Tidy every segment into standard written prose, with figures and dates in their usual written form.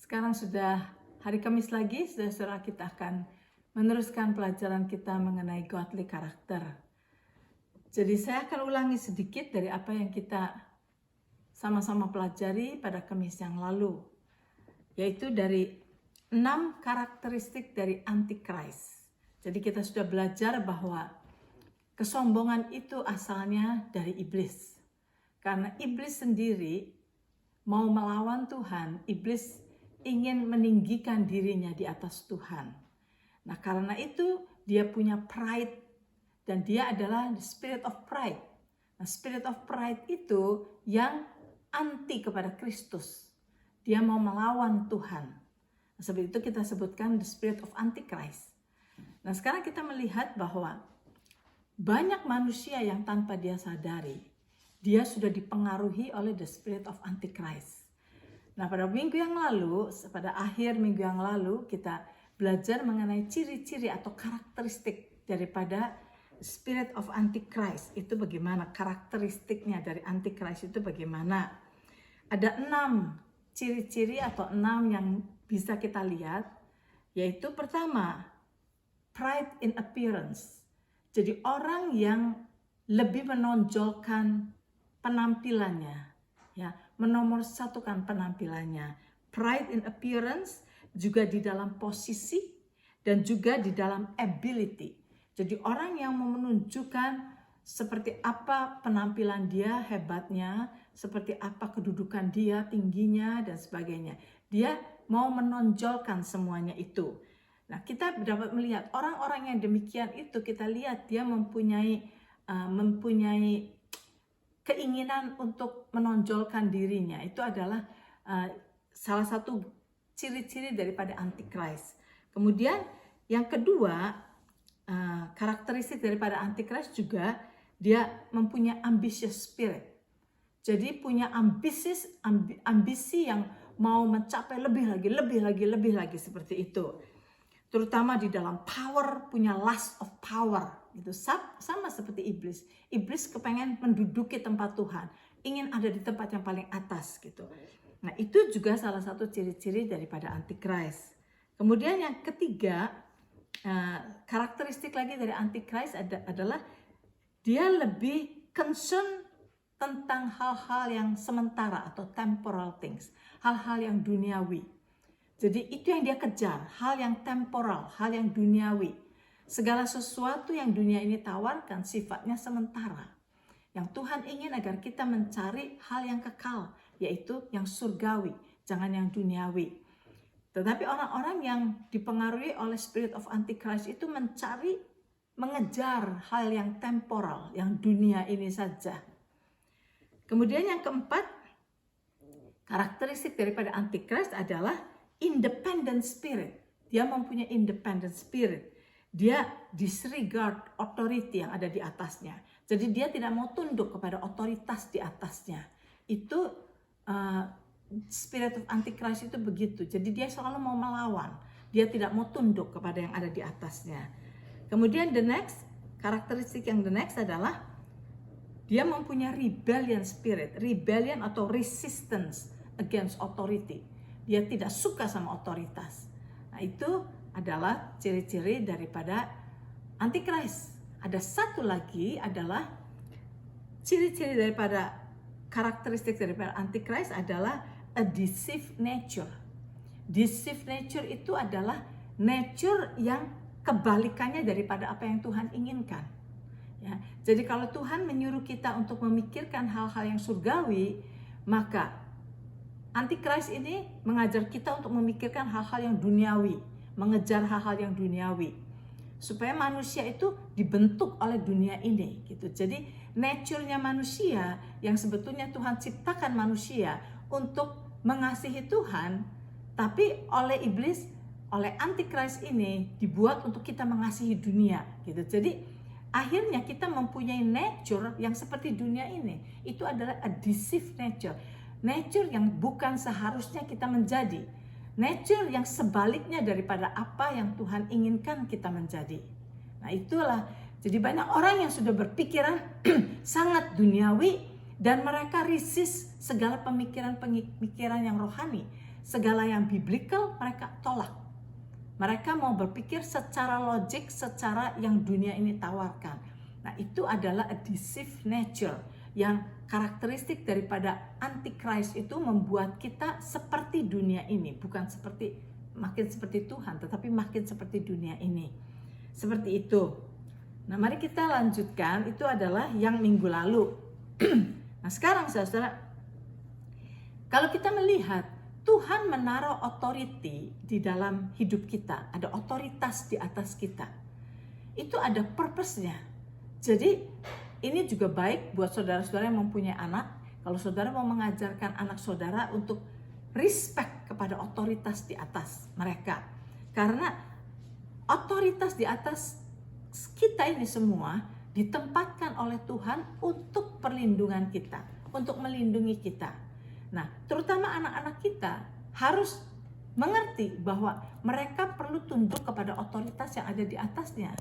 Sekarang sudah hari Kamis lagi, saudara-saudara, kita akan meneruskan pelajaran kita mengenai godly karakter. Jadi saya akan ulangi sedikit dari apa yang kita sama-sama pelajari pada Kamis yang lalu, yaitu dari 6 karakteristik dari Antichrist. Jadi kita sudah belajar bahwa kesombongan itu asalnya dari iblis. Karena iblis sendiri mau melawan Tuhan, iblis ingin meninggikan dirinya di atas Tuhan. Nah, karena itu dia punya pride dan dia adalah the spirit of pride. Nah, spirit of pride itu yang anti kepada Kristus. Dia mau melawan Tuhan. Nah, sebab itu kita sebutkan the spirit of Antichrist. Nah, sekarang kita melihat bahwa banyak manusia yang tanpa dia sadari, dia sudah dipengaruhi oleh the spirit of Antichrist. Nah, pada minggu yang lalu, pada akhir minggu yang lalu, kita belajar mengenai ciri-ciri atau karakteristik daripada spirit of Antichrist. Itu bagaimana karakteristiknya dari Antichrist itu bagaimana. Ada 6 ciri-ciri atau 6 yang bisa kita lihat, yaitu pertama, pride in appearance. Jadi orang yang lebih menonjolkan penampilannya, ya, menomorsatukan penampilannya. Pride in appearance juga di dalam posisi dan juga di dalam ability. Jadi orang yang mau menunjukkan seperti apa penampilan dia, hebatnya, seperti apa kedudukan dia, tingginya dan sebagainya. Dia mau menonjolkan semuanya itu. Nah, kita dapat melihat orang-orang yang demikian itu, kita lihat dia mempunyai keinginan untuk menonjolkan dirinya. Itu adalah salah satu ciri-ciri daripada Antichrist. Kemudian yang kedua, karakteristik daripada Antichrist juga dia mempunyai ambitious spirit. Jadi punya ambisi yang mau mencapai lebih lagi seperti itu. Terutama di dalam power, punya lust of power. Itu sama seperti iblis. Iblis kepengen menduduki tempat Tuhan, ingin ada di tempat yang paling atas gitu. Nah, itu juga salah satu ciri-ciri daripada Antichrist. Kemudian yang ketiga, karakteristik lagi dari Antichrist adalah dia lebih concern tentang hal-hal yang sementara atau temporal things, hal-hal yang duniawi. Jadi itu yang dia kejar, hal yang temporal, hal yang duniawi. Segala sesuatu yang dunia ini tawarkan sifatnya sementara. Yang Tuhan ingin agar kita mencari hal yang kekal, yaitu yang surgawi, jangan yang duniawi. Tetapi orang-orang yang dipengaruhi oleh spirit of Antichrist itu mengejar hal yang temporal, yang dunia ini saja. Kemudian yang keempat, karakteristik daripada Antichrist adalah independent spirit. Dia mempunyai independent spirit. Dia disregard authority yang ada di atasnya. Jadi dia tidak mau tunduk kepada otoritas di atasnya. Itu spirit of Antichrist itu begitu. Jadi dia selalu mau melawan. Dia tidak mau tunduk kepada yang ada di atasnya. Kemudian karakteristik yang the next adalah dia mempunyai rebellion spirit. Rebellion atau resistance against authority. Dia tidak suka sama otoritas. Nah, itu adalah ciri-ciri daripada Antichrist. Ada satu lagi adalah ciri-ciri daripada karakteristik daripada Antichrist adalah a deceived nature. Deceived nature itu adalah nature yang kebalikannya daripada apa yang Tuhan inginkan. Ya, jadi kalau Tuhan menyuruh kita untuk memikirkan hal-hal yang surgawi, maka Antichrist ini mengajar kita untuk memikirkan hal-hal yang duniawi, mengejar hal-hal yang duniawi, supaya manusia itu dibentuk oleh dunia ini, gitu. Jadi nature-nya manusia yang sebetulnya Tuhan ciptakan manusia untuk mengasihi Tuhan, tapi oleh iblis, oleh Antichrist ini dibuat untuk kita mengasihi dunia, gitu. Jadi akhirnya kita mempunyai nature yang seperti dunia ini. Itu adalah a deceived nature. Nature yang bukan seharusnya kita menjadi. Nature yang sebaliknya daripada apa yang Tuhan inginkan kita menjadi. Nah, itulah. Jadi banyak orang yang sudah berpikiran sangat duniawi, Dan mereka resist segala pemikiran-pemikiran yang rohani, segala yang biblical mereka tolak. Mereka mau berpikir secara logik, secara yang dunia ini tawarkan. Nah, itu adalah a deceived nature yang karakteristik daripada antichrist itu membuat kita seperti dunia ini, bukan makin seperti Tuhan, tetapi makin seperti dunia ini. Seperti itu. Nah, mari kita lanjutkan. Itu adalah yang minggu lalu. Nah, sekarang saudara, kalau kita melihat Tuhan menaruh authority di dalam hidup kita, ada otoritas di atas kita. Itu ada purpose-nya. Jadi ini juga baik buat saudara-saudara yang mempunyai anak. Kalau saudara mau mengajarkan anak saudara untuk respect kepada otoritas di atas mereka. Karena otoritas di atas kita ini semua ditempatkan oleh Tuhan untuk perlindungan kita, untuk melindungi kita. Nah, terutama anak-anak kita harus mengerti bahwa mereka perlu tunduk kepada otoritas yang ada di atasnya.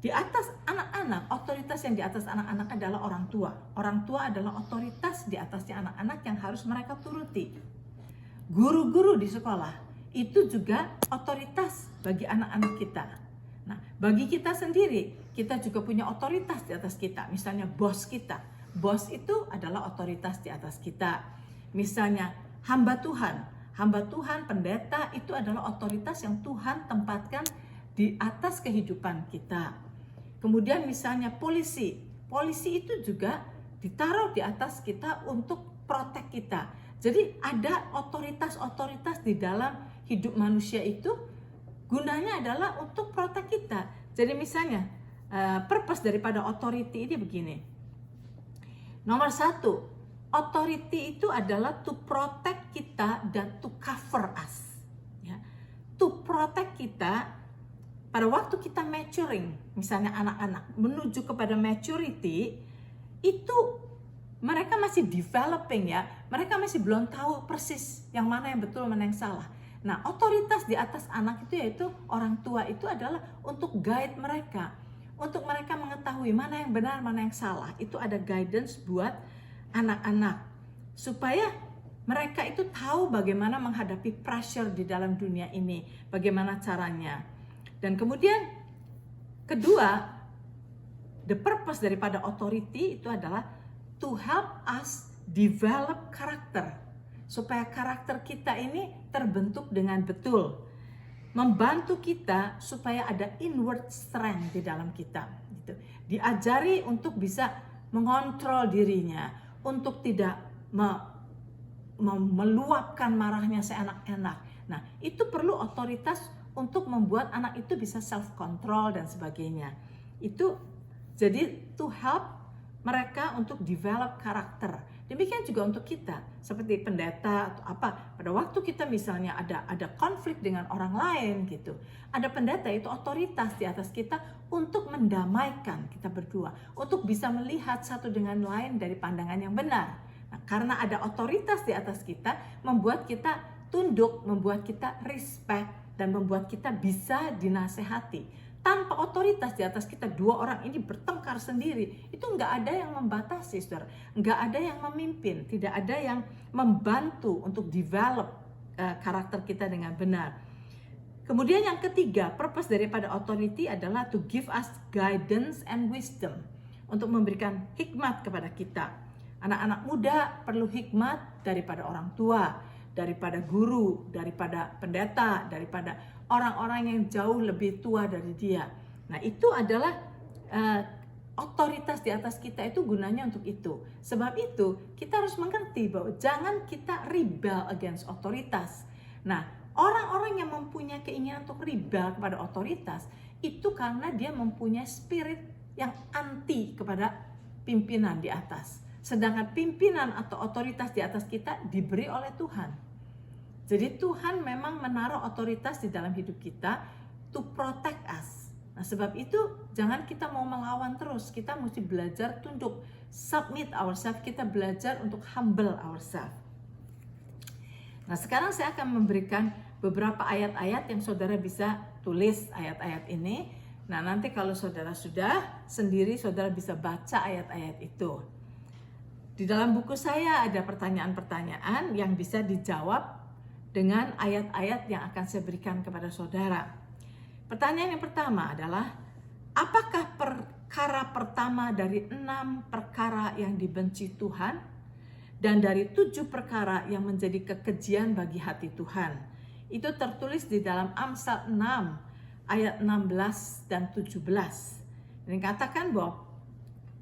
Di atas anak-anak, otoritas yang di atas anak-anak adalah orang tua. Orang tua adalah otoritas di atasnya anak-anak yang harus mereka turuti. Guru-guru di sekolah itu juga otoritas bagi anak-anak kita. Nah, bagi kita sendiri, kita juga punya otoritas di atas kita. Misalnya bos kita. Bos itu adalah otoritas di atas kita. Misalnya hamba Tuhan, pendeta itu adalah otoritas yang Tuhan tempatkan di atas kehidupan kita. Kemudian misalnya polisi itu juga ditaruh di atas kita untuk protek kita. Jadi ada otoritas-otoritas di dalam hidup manusia itu gunanya adalah untuk protek kita. Jadi misalnya purpose daripada authority ini begini. Nomor 1, authority itu adalah to protect kita dan to cover us. Ya. To protect kita pada waktu kita maturing, misalnya anak-anak menuju kepada maturity, itu mereka masih developing ya. Mereka masih belum tahu persis yang mana yang betul, mana yang salah. Nah, otoritas di atas anak itu yaitu orang tua itu adalah untuk guide mereka. Untuk mereka mengetahui mana yang benar, mana yang salah. Itu ada guidance buat anak-anak. Supaya mereka itu tahu bagaimana menghadapi pressure di dalam dunia ini. Bagaimana caranya. Dan kemudian kedua, the purpose daripada authority itu adalah to help us develop karakter. Supaya karakter kita ini terbentuk dengan betul. Membantu kita supaya ada inward strength di dalam kita. Gitu. Diajari untuk bisa mengontrol dirinya, untuk tidak meluapkan marahnya seenak-enak. Nah, itu perlu otoritas untuk membuat anak itu bisa self-control dan sebagainya. Itu jadi to help mereka untuk develop karakter. Demikian juga untuk kita, seperti pendeta atau apa. Pada waktu kita misalnya ada konflik dengan orang lain gitu. Ada pendeta itu otoritas di atas kita untuk mendamaikan kita berdua. Untuk bisa melihat satu dengan lain dari pandangan yang benar. Nah, karena ada otoritas di atas kita, membuat kita tunduk, membuat kita respect, dan membuat kita bisa dinasehati. Tanpa otoritas di atas kita, dua orang ini bertengkar sendiri, itu nggak ada yang membatasi, saudara. Nggak ada yang memimpin, tidak ada yang membantu untuk develop karakter kita dengan benar. Kemudian yang ketiga, purpose daripada authority adalah to give us guidance and wisdom. Untuk memberikan hikmat kepada kita. Anak-anak muda perlu hikmat daripada orang tua, daripada guru, daripada pendeta, daripada orang-orang yang jauh lebih tua dari dia. Nah, itu adalah otoritas di atas kita itu gunanya untuk itu. Sebab itu kita harus mengerti bahwa jangan kita rebel against otoritas. Nah, orang-orang yang mempunyai keinginan untuk rebel kepada otoritas itu karena dia mempunyai spirit yang anti kepada pimpinan di atas. Sedangkan pimpinan atau otoritas di atas kita diberi oleh Tuhan. Jadi Tuhan memang menaruh otoritas di dalam hidup kita to protect us. Nah, sebab itu jangan kita mau melawan terus. Kita mesti belajar tunduk, submit ourselves, kita belajar untuk humble ourselves. Nah, sekarang saya akan memberikan beberapa ayat-ayat yang saudara bisa tulis ayat-ayat ini. Nah, nanti kalau saudara sudah sendiri, saudara bisa baca ayat-ayat itu. Di dalam buku saya ada pertanyaan-pertanyaan yang bisa dijawab dengan ayat-ayat yang akan saya berikan kepada saudara. Pertanyaan yang pertama adalah, apakah perkara pertama dari 6 perkara yang dibenci Tuhan dan dari 7 perkara yang menjadi kekejian bagi hati Tuhan? Itu tertulis di dalam Amsal 6 ayat 16 dan 17. Ini katakan bahwa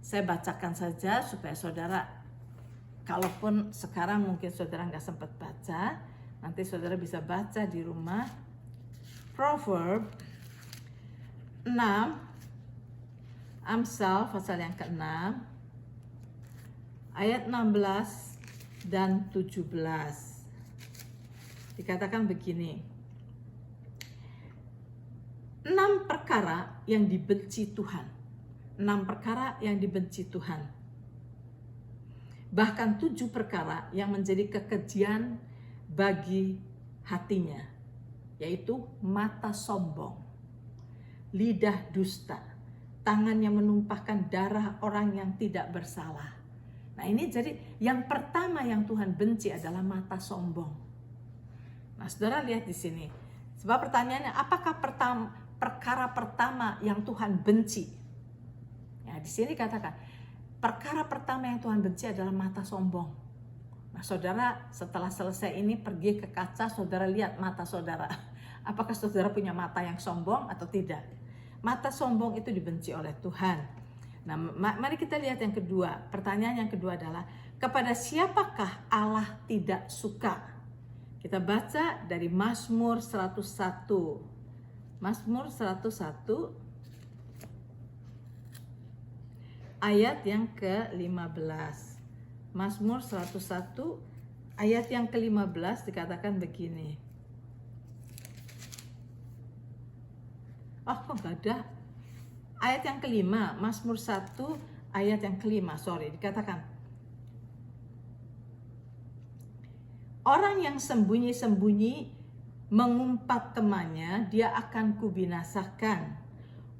saya bacakan saja supaya saudara, kalaupun sekarang mungkin saudara nggak sempat baca, nanti saudara bisa baca di rumah. Proverb 6, Amsal pasal yang ke-6, ayat 16 dan 17. Dikatakan begini, 6 perkara yang dibenci Tuhan. 6 perkara yang dibenci Tuhan. Bahkan 7 perkara yang menjadi kekejian bagi hatinya, yaitu mata sombong, lidah dusta, tangan yang menumpahkan darah orang yang tidak bersalah. Nah ini jadi yang pertama yang Tuhan benci adalah mata sombong. Nah saudara lihat di sini, sebab pertanyaannya apakah perkara pertama yang Tuhan benci? Ya di sini katakan perkara pertama yang Tuhan benci adalah mata sombong. Nah saudara setelah selesai ini pergi ke kaca, saudara lihat mata saudara. Apakah saudara punya mata yang sombong atau tidak? Mata sombong itu dibenci oleh Tuhan. Nah mari kita lihat yang kedua. Pertanyaan yang kedua adalah, kepada siapakah Allah tidak suka? Kita baca dari Mazmur 101. Mazmur 101 ayat yang ke-15. Mazmur 101 ayat yang ke-15 dikatakan begini. Oh kok gak ada? Ayat yang kelima, Mazmur 1 ayat yang kelima, dikatakan, orang yang sembunyi-sembunyi mengumpat temannya, dia akan kubinasakan.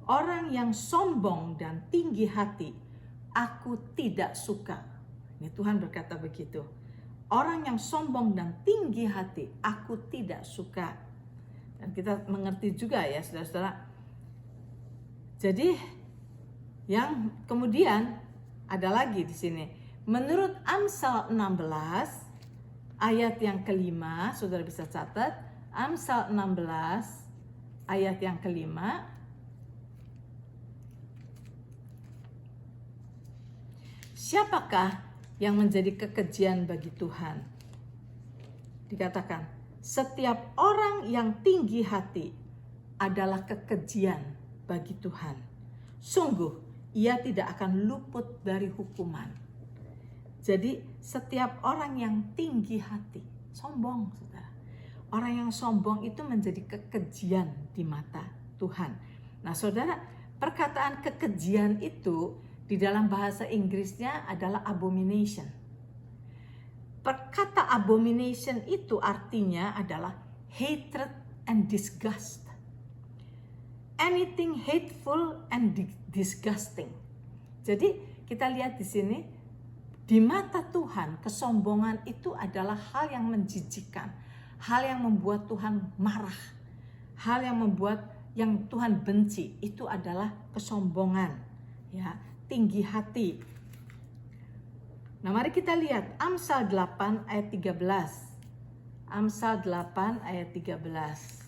Orang yang sombong dan tinggi hati, aku tidak suka. Ini Tuhan berkata begitu. Orang yang sombong dan tinggi hati, aku tidak suka. Dan kita mengerti juga ya saudara-saudara. Jadi yang kemudian ada lagi di sini. Menurut Amsal 16 ayat yang kelima, saudara bisa catat. Amsal 16 ayat yang kelima. Siapakah yang menjadi kekejian bagi Tuhan? Dikatakan, setiap orang yang tinggi hati adalah kekejian bagi Tuhan. Sungguh, ia tidak akan luput dari hukuman. Jadi, setiap orang yang tinggi hati, sombong, saudara. Orang yang sombong itu menjadi kekejian di mata Tuhan. Nah, saudara, perkataan kekejian itu di dalam bahasa Inggrisnya adalah abomination. Perkata abomination itu artinya adalah hatred and disgust. Anything hateful and disgusting. Jadi kita lihat di sini, di mata Tuhan kesombongan itu adalah hal yang menjijikkan, hal yang membuat Tuhan marah, hal yang membuat yang Tuhan benci itu adalah kesombongan, ya, tinggi hati. Nah, mari kita lihat Amsal 8 ayat 13. Amsal 8 ayat 13.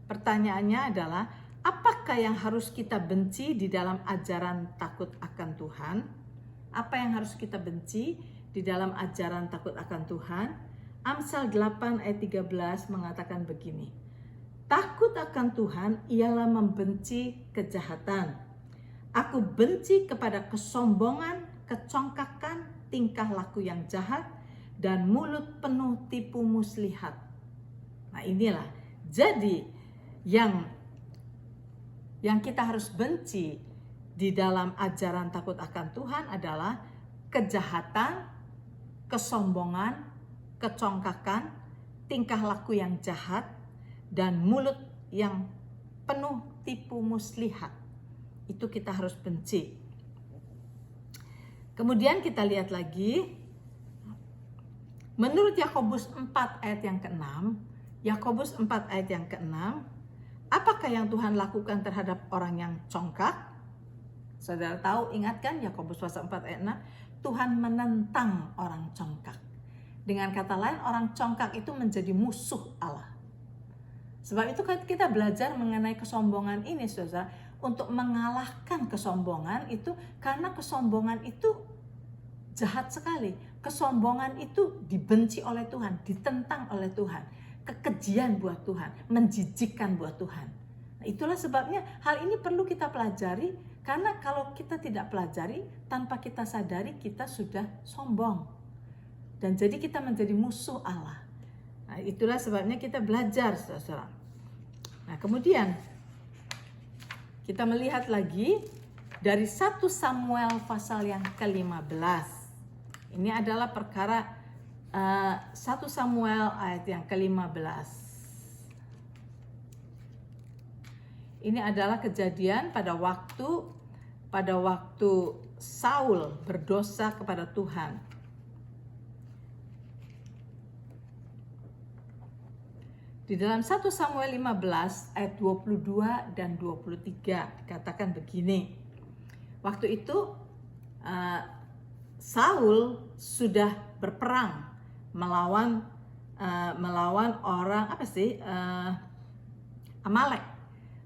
Pertanyaannya adalah, apakah yang harus kita benci di dalam ajaran takut akan Tuhan? Apa yang harus kita benci di dalam ajaran takut akan Tuhan? Amsal 8 ayat 13 mengatakan begini. Takut akan Tuhan ialah membenci kejahatan. Aku benci kepada kesombongan, kecongkakan, tingkah laku yang jahat, dan mulut penuh tipu muslihat. Nah inilah, jadi yang kita harus benci di dalam ajaran takut akan Tuhan adalah kejahatan, kesombongan, kecongkakan, tingkah laku yang jahat, dan mulut yang penuh tipu muslihat. Itu kita harus benci. Kemudian kita lihat lagi, menurut Yakobus 4 ayat yang ke-6, Yakobus 4 ayat yang ke-6, apakah yang Tuhan lakukan terhadap orang yang congkak? Saudara tahu, ingatkan Yakobus pasal 4 ayat 6, Tuhan menentang orang congkak. Dengan kata lain, orang congkak itu menjadi musuh Allah. Sebab itu kita belajar mengenai kesombongan ini, saudara, untuk mengalahkan kesombongan itu, karena kesombongan itu jahat sekali. Kesombongan itu dibenci oleh Tuhan, ditentang oleh Tuhan, kekejian buat Tuhan, menjijikkan buat Tuhan. Nah, itulah sebabnya hal ini perlu kita pelajari, karena kalau kita tidak pelajari, tanpa kita sadari kita sudah sombong. Dan jadi kita menjadi musuh Allah. Nah, itulah sebabnya kita belajar, saudara. Nah, kemudian kita melihat lagi dari 1 Samuel pasal yang ke-15. Ini adalah perkara 1 Samuel ayat yang ke-15. Ini adalah kejadian pada waktu Saul berdosa kepada Tuhan. Di dalam 1 Samuel 15 ayat 22 dan 23 dikatakan begini. Waktu itu Saul sudah berperang melawan orang Amalek,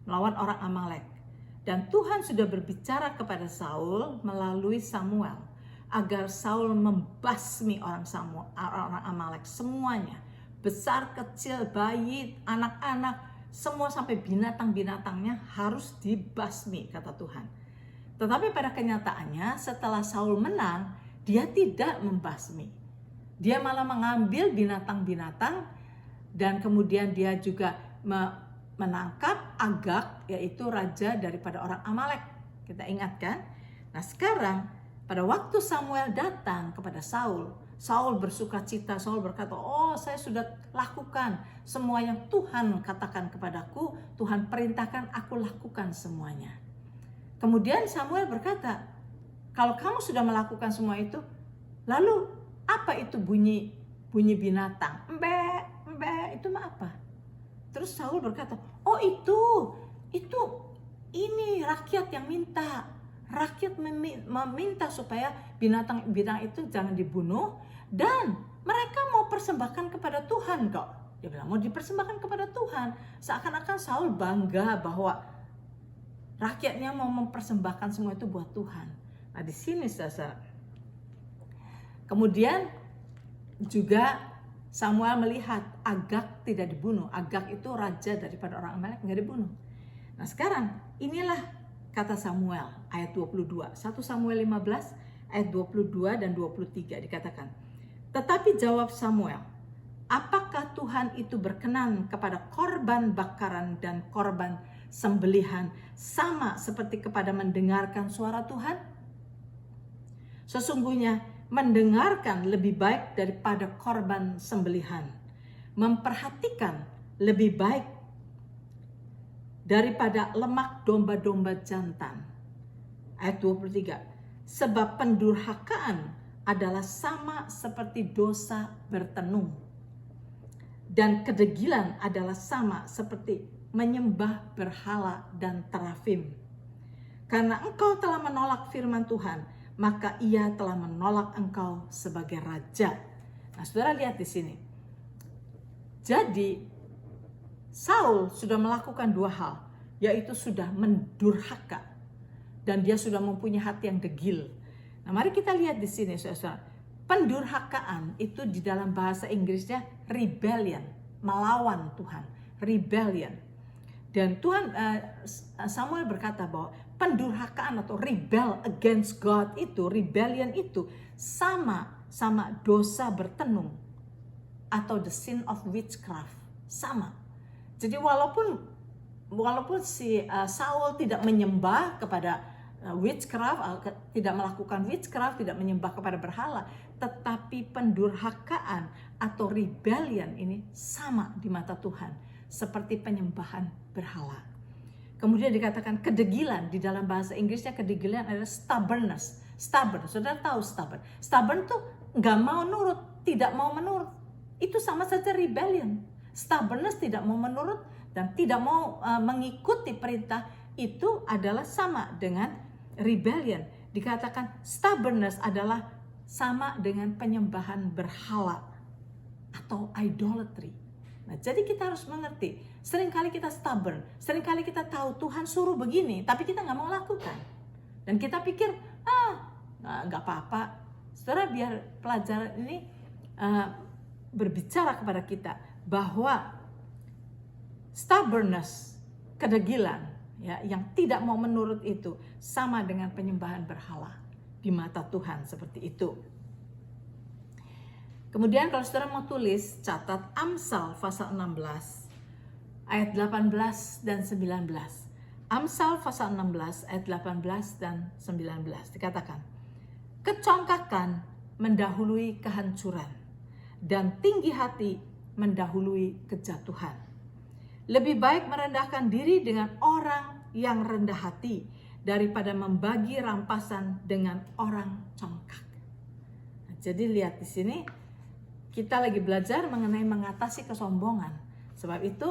melawan orang Amalek. Dan Tuhan sudah berbicara kepada Saul melalui Samuel agar Saul membasmi orang Amalek semuanya. Besar, kecil, bayi, anak-anak, semua sampai binatang-binatangnya harus dibasmi, kata Tuhan. Tetapi pada kenyataannya setelah Saul menang, dia tidak membasmi. Dia malah mengambil binatang-binatang dan kemudian dia juga menangkap Agag, yaitu raja daripada orang Amalek. Kita ingatkan. Nah, sekarang pada waktu Samuel datang kepada Saul bersuka cita. Saul berkata, oh, saya sudah lakukan semua yang Tuhan katakan kepadaku, Tuhan perintahkan, aku lakukan semuanya. Kemudian Samuel berkata, kalau kamu sudah melakukan semua itu, lalu apa itu bunyi binatang? Embe, itu mah apa? Terus Saul berkata, oh ini rakyat yang minta. Rakyat meminta supaya binatang itu jangan dibunuh, dan mereka mau persembahkan kepada Tuhan kok. Dia bilang mau dipersembahkan kepada Tuhan. Seakan-akan Saul bangga bahwa rakyatnya mau mempersembahkan semua itu buat Tuhan. Nah, di sini saudara. Kemudian juga Samuel melihat Agag tidak dibunuh. Agag itu raja daripada orang Amalek, nggak dibunuh. Nah, sekarang inilah kata Samuel ayat 22. 1 Samuel 15 ayat 22 dan 23 dikatakan. Tetapi jawab Samuel, apakah Tuhan itu berkenan kepada korban bakaran dan korban sembelihan sama seperti kepada mendengarkan suara Tuhan? Sesungguhnya mendengarkan lebih baik daripada korban sembelihan. Memperhatikan lebih baik daripada lemak domba-domba jantan. Ayat 23. Sebab pendurhakaan adalah sama seperti dosa bertenung. Dan kedegilan adalah sama seperti menyembah berhala dan terafim. Karena engkau telah menolak firman Tuhan, maka ia telah menolak engkau sebagai raja. Nah, saudara lihat di sini. Jadi Saul sudah melakukan dua hal, yaitu sudah mendurhaka dan dia sudah mempunyai hati yang degil. Nah, mari kita lihat di sini, saudara. Pendurhakaan itu di dalam bahasa Inggrisnya rebellion, melawan Tuhan, rebellion. Dan Samuel berkata bahwa pendurhakaan atau rebel against God itu, rebellion itu sama dosa bertenung atau the sin of witchcraft, sama. Jadi walaupun si Saul tidak menyembah kepada witchcraft, tidak melakukan witchcraft, tidak menyembah kepada berhala, tetapi pendurhakaan atau rebellion ini sama di mata Tuhan, seperti penyembahan berhala. Kemudian dikatakan kedegilan, di dalam bahasa Inggrisnya kedegilan adalah stubbornness. Stubborn, saudara tahu stubborn. Stubborn tuh nggak mau nurut, tidak mau menurut. Itu sama saja rebellion. Stubbornness, tidak mau menurut dan tidak mau mengikuti perintah, itu adalah sama dengan rebellion. Dikatakan stubbornness adalah sama dengan penyembahan berhala atau idolatry. Nah, jadi kita harus mengerti, seringkali kita stubborn, seringkali kita tahu Tuhan suruh begini, tapi kita nggak mau lakukan. Dan kita pikir, nggak apa-apa. Saudara, biar pelajaran ini berbicara kepada kita bahwa stubbornness, kedegilan, ya, yang tidak mau menurut itu sama dengan penyembahan berhala di mata Tuhan, seperti itu. Kemudian kalau saudara mau tulis, catat Amsal pasal 16 ayat 18 dan 19. Amsal pasal 16 ayat 18 dan 19 dikatakan, kecongkakan mendahului kehancuran dan tinggi hati mendahului kejatuhan. Lebih baik merendahkan diri dengan orang yang rendah hati daripada membagi rampasan dengan orang congkak. Nah, jadi lihat di sini kita lagi belajar mengenai mengatasi kesombongan. Sebab itu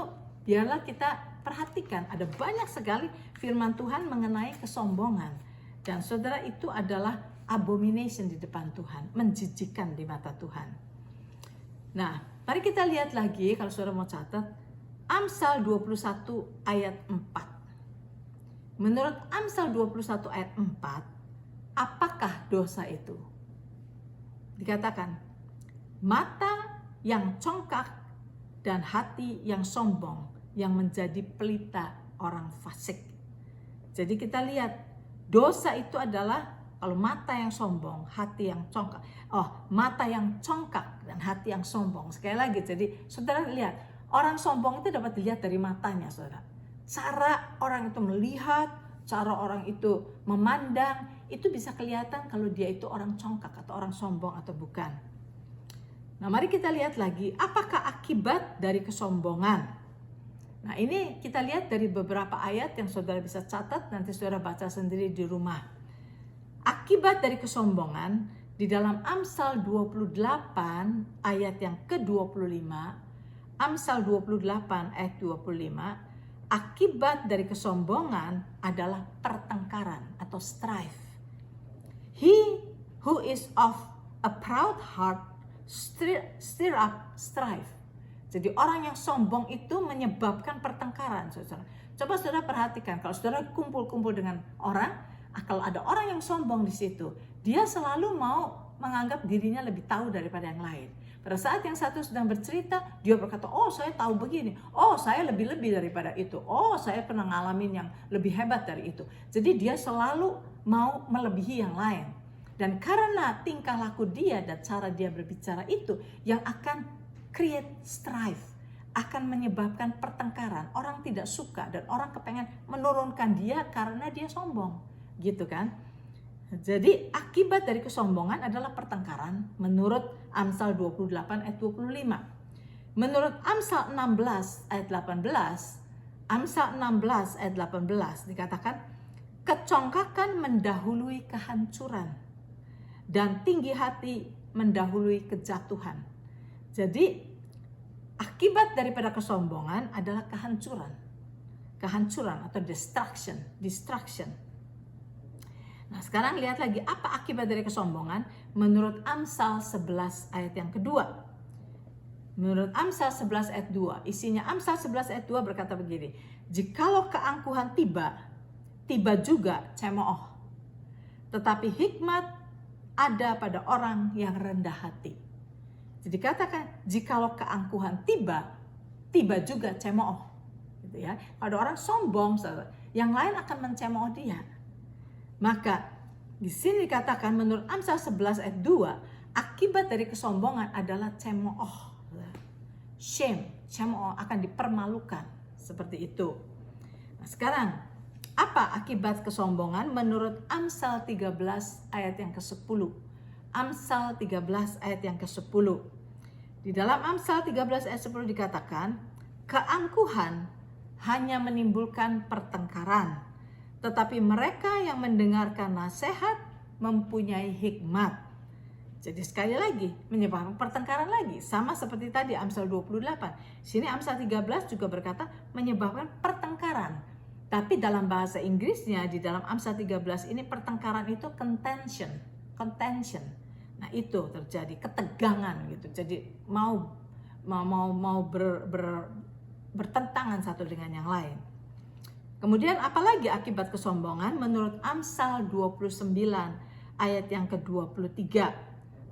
biarlah kita perhatikan, ada banyak sekali firman Tuhan mengenai kesombongan. Dan saudara, itu adalah abomination di depan Tuhan, menjijikan di mata Tuhan. Nah, mari kita lihat lagi, kalau saudara mau catat, Amsal 21 ayat 4. Menurut Amsal 21 ayat 4, apakah dosa itu? Dikatakan, mata yang congkak dan hati yang sombong yang menjadi pelita orang fasik. Jadi kita lihat, dosa itu adalah kalau mata yang sombong, hati yang congkak. Mata yang congkak dan hati yang sombong. Sekali lagi, jadi saudara lihat, orang sombong itu dapat dilihat dari matanya, saudara. Cara orang itu melihat, cara orang itu memandang, itu bisa kelihatan kalau dia itu orang congkak atau orang sombong atau bukan. Nah, mari kita lihat lagi, apakah akibat dari kesombongan? Nah, ini kita lihat dari beberapa ayat yang saudara bisa catat, nanti saudara baca sendiri di rumah. Akibat dari kesombongan di dalam Amsal 28 ayat yang ke-25, Amsal 28 ayat 25, akibat dari kesombongan adalah pertengkaran atau strife. He who is of a proud heart stir up strife. Jadi orang yang sombong itu menyebabkan pertengkaran, saudara. Coba saudara perhatikan, kalau saudara kumpul-kumpul dengan orang, kalau ada orang yang sombong di situ, dia selalu mau menganggap dirinya lebih tahu daripada yang lain. Pada saat yang satu sedang bercerita, dia berkata, oh saya tahu begini, oh saya lebih-lebih daripada itu, oh saya pernah ngalamin yang lebih hebat dari itu. Jadi dia selalu mau melebihi yang lain. Dan karena tingkah laku dia dan cara dia berbicara itu yang akan create strife, akan menyebabkan pertengkaran. Orang tidak suka dan orang kepengen menurunkan dia karena dia sombong, gitu kan? Jadi akibat dari kesombongan adalah pertengkaran menurut Amsal 28 ayat 25. Menurut Amsal 16 ayat 18, Amsal 16 ayat 18 dikatakan, kecongkakan mendahului kehancuran dan tinggi hati mendahului kejatuhan. Jadi akibat daripada kesombongan adalah kehancuran. Kehancuran atau destruction. Nah, sekarang lihat lagi apa akibat dari kesombongan menurut Amsal 11 ayat yang kedua. Menurut Amsal 11 ayat 2, isinya Amsal 11 ayat 2 berkata begini, jikalau keangkuhan tiba juga cemooh, tetapi hikmat ada pada orang yang rendah hati. Jadi katakan, jikalau keangkuhan tiba juga cemooh, gitu ya. Ada orang sombong, yang lain akan mencemooh dia. Maka di sini dikatakan menurut Amsal 11 ayat 2, akibat dari kesombongan adalah cemooh. Shame, cemooh, akan dipermalukan, seperti itu. Nah, sekarang apa akibat kesombongan menurut Amsal 13 ayat yang ke-10? Amsal 13 ayat yang ke-10. Di dalam Amsal 13 ayat 10 dikatakan, keangkuhan hanya menimbulkan pertengkaran, tetapi mereka yang mendengarkan nasihat mempunyai hikmat. Jadi sekali lagi menyebabkan pertengkaran lagi, sama seperti tadi Amsal 28. Sini Amsal 13 juga berkata menyebabkan pertengkaran. Tapi dalam bahasa Inggrisnya di dalam Amsal 13 ini pertengkaran itu contention. Nah, itu terjadi ketegangan gitu. Jadi mau bertentangan satu dengan yang lain. Kemudian apalagi akibat kesombongan menurut Amsal 29 ayat yang ke-23.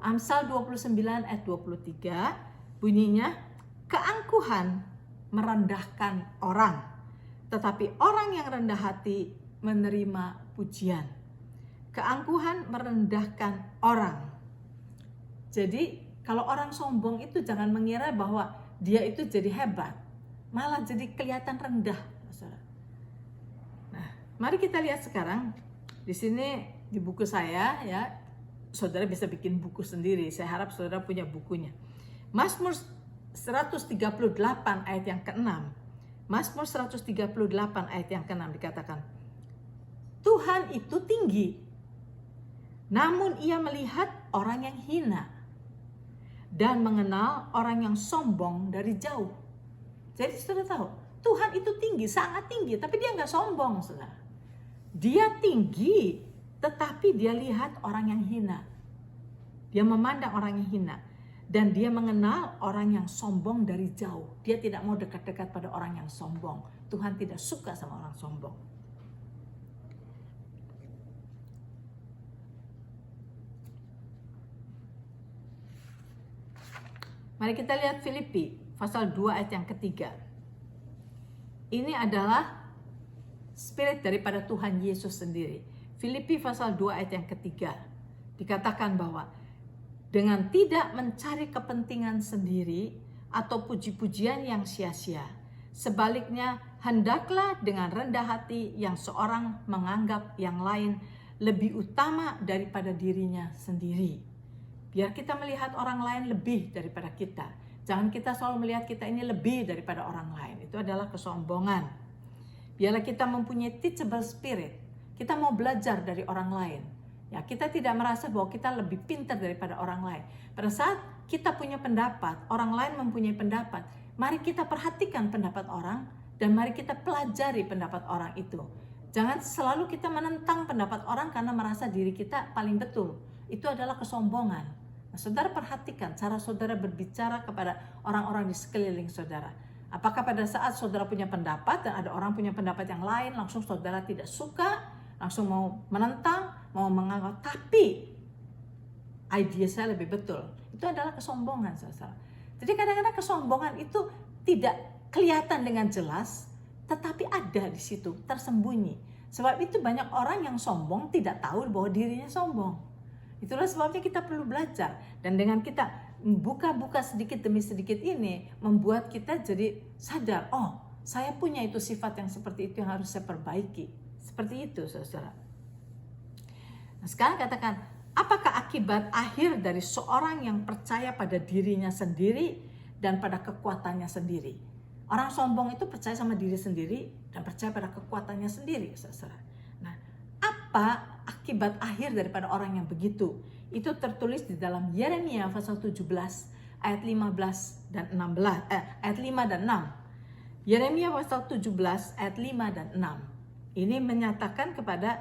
Amsal 29 ayat 23 bunyinya, keangkuhan merendahkan orang, tetapi orang yang rendah hati menerima pujian. Keangkuhan merendahkan orang. Jadi kalau orang sombong itu jangan mengira bahwa dia itu jadi hebat, malah jadi kelihatan rendah. Nah, mari kita lihat sekarang di sini di buku saya ya. Saudara bisa bikin buku sendiri. Saya harap saudara punya bukunya. Mazmur 138 ayat yang ke-6. Mazmur 138 ayat yang ke-6 dikatakan, Tuhan itu tinggi, namun ia melihat orang yang hina dan mengenal orang yang sombong dari jauh. Jadi saudara tahu, Tuhan itu tinggi, sangat tinggi, tapi dia nggak sombong, saudara. Dia tinggi, tetapi dia lihat orang yang hina. Dia memandang orang yang hina. Dan dia mengenal orang yang sombong dari jauh. Dia tidak mau dekat-dekat pada orang yang sombong. Tuhan tidak suka sama orang sombong. Mari kita lihat Filipi pasal 2 ayat yang ketiga. Ini adalah spirit daripada Tuhan Yesus sendiri. Filipi pasal 2 ayat yang ketiga dikatakan bahwa dengan tidak mencari kepentingan sendiri atau puji-pujian yang sia-sia, sebaliknya hendaklah dengan rendah hati yang seorang menganggap yang lain lebih utama daripada dirinya sendiri. Biar kita melihat orang lain lebih daripada kita. Jangan kita selalu melihat kita ini lebih daripada orang lain. Itu adalah kesombongan. Biarlah kita mempunyai teachable spirit. Kita mau belajar dari orang lain. Ya, kita tidak merasa bahwa kita lebih pintar daripada orang lain. Pada saat kita punya pendapat, orang lain mempunyai pendapat, mari kita perhatikan pendapat orang dan mari kita pelajari pendapat orang itu. Jangan selalu kita menentang pendapat orang karena merasa diri kita paling betul. Itu adalah kesombongan. Nah, saudara perhatikan cara saudara berbicara kepada orang-orang di sekeliling saudara. Apakah pada saat saudara punya pendapat dan ada orang punya pendapat yang lain, langsung saudara tidak suka, langsung mau menentang, mau menganggap, tapi ide saya lebih betul. Itu adalah kesombongan, saudara. Jadi kadang-kadang kesombongan itu tidak kelihatan dengan jelas, tetapi ada di situ, tersembunyi. Sebab itu banyak orang yang sombong tidak tahu bahwa dirinya sombong. Itulah sebabnya kita perlu belajar. Dan dengan kita buka-buka sedikit demi sedikit ini, membuat kita jadi sadar, oh saya punya itu sifat yang seperti itu yang harus saya perbaiki. Seperti itu, saudara. Nah, sekarang katakan, apakah akibat akhir dari seorang yang percaya pada dirinya sendiri dan pada kekuatannya sendiri? Orang sombong itu percaya sama diri sendiri dan percaya pada kekuatannya sendiri, saudara. Nah, apa akibat akhir daripada orang yang begitu? Itu tertulis di dalam Yeremia pasal 17 ayat 15 dan 16, ayat 5 dan 6. Yeremia pasal 17 ayat 5 dan 6. Ini menyatakan kepada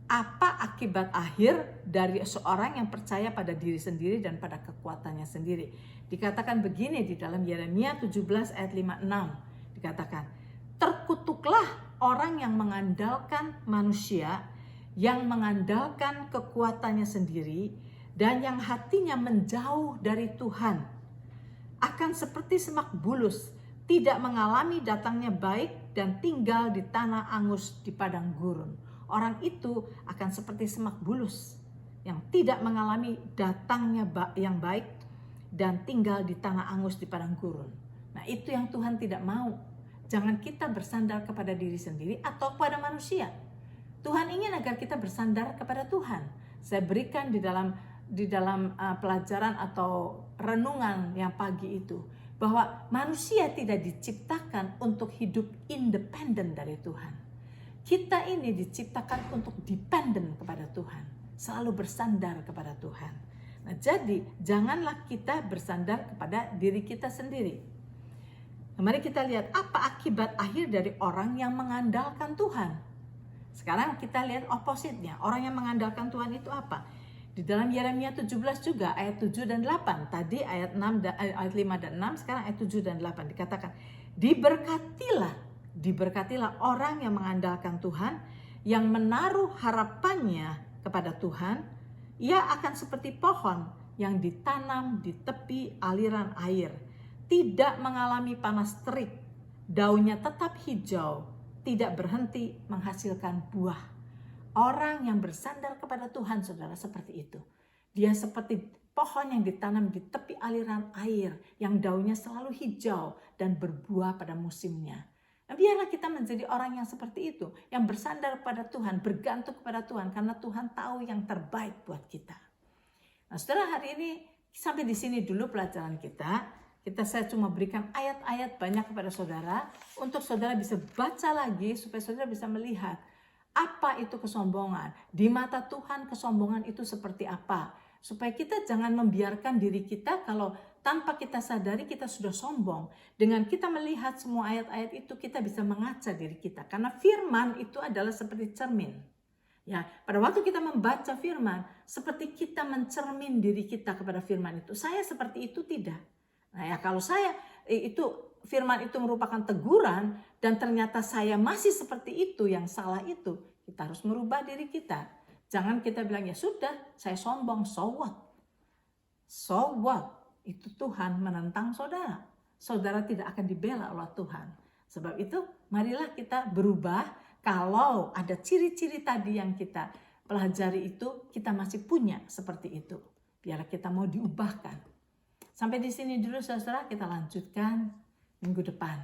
apa akibat akhir dari seorang yang percaya pada diri sendiri dan pada kekuatannya sendiri. Dikatakan begini di dalam Yeremia 17 ayat 5-6. Dikatakan, terkutuklah orang yang mengandalkan manusia, yang mengandalkan kekuatannya sendiri, dan yang hatinya menjauh dari Tuhan. Akan seperti semak bulus, tidak mengalami datangnya baik dan tinggal di tanah angus di padang gurun. Orang itu akan seperti semak bulus yang tidak mengalami datangnya yang baik dan tinggal di tanah angus di padang gurun. Nah, itu yang Tuhan tidak mau. Jangan kita bersandar kepada diri sendiri atau kepada manusia. Tuhan ingin agar kita bersandar kepada Tuhan. Saya berikan di dalam pelajaran atau renungan yang pagi itu, bahwa manusia tidak diciptakan untuk hidup independen dari Tuhan. Kita ini diciptakan untuk dependen kepada Tuhan. selalu bersandar kepada Tuhan. Nah, jadi janganlah kita bersandar kepada diri kita sendiri. Nah, mari kita lihat apa akibat akhir dari orang yang mengandalkan Tuhan. Sekarang kita lihat opositnya. Orang yang mengandalkan Tuhan itu apa? Di dalam Yeremia 17 juga ayat 7 dan 8. Tadi ayat 5 dan 6, sekarang ayat 7 dan 8 dikatakan, diberkatilah orang yang mengandalkan Tuhan, yang menaruh harapannya kepada Tuhan. Ia akan seperti pohon yang ditanam di tepi aliran air, tidak mengalami panas terik, daunnya tetap hijau, tidak berhenti menghasilkan buah. Orang yang bersandar kepada Tuhan, saudara, seperti itu. Dia seperti pohon yang ditanam di tepi aliran air, yang daunnya selalu hijau dan berbuah pada musimnya. Nah, biarlah kita menjadi orang yang seperti itu, yang bersandar pada Tuhan, bergantung kepada Tuhan, karena Tuhan tahu yang terbaik buat kita. Nah, saudara, hari ini sampai di sini dulu pelajaran kita. Saya cuma berikan ayat-ayat banyak kepada saudara, untuk saudara bisa baca lagi, supaya saudara bisa melihat apa itu kesombongan. Di mata Tuhan kesombongan itu seperti apa. Supaya kita jangan membiarkan diri kita kalau tanpa kita sadari kita sudah sombong. Dengan kita melihat semua ayat-ayat itu, kita bisa mengaca diri kita. Karena firman itu adalah seperti cermin. Ya, pada waktu kita membaca firman, seperti kita mencermin diri kita kepada firman itu. Saya seperti itu tidak. Nah ya, kalau saya firman itu merupakan teguran dan ternyata saya masih seperti itu, yang salah itu, kita harus merubah diri kita. Jangan kita bilang, ya sudah, saya sombong, so what? So what? Itu Tuhan menentang saudara. Saudara tidak akan dibela oleh Tuhan. Sebab itu, marilah kita berubah. Kalau ada ciri-ciri tadi yang kita pelajari itu, kita masih punya seperti itu. Biarlah kita mau diubahkan. Sampai di sini dulu saudara, kita lanjutkan minggu depan.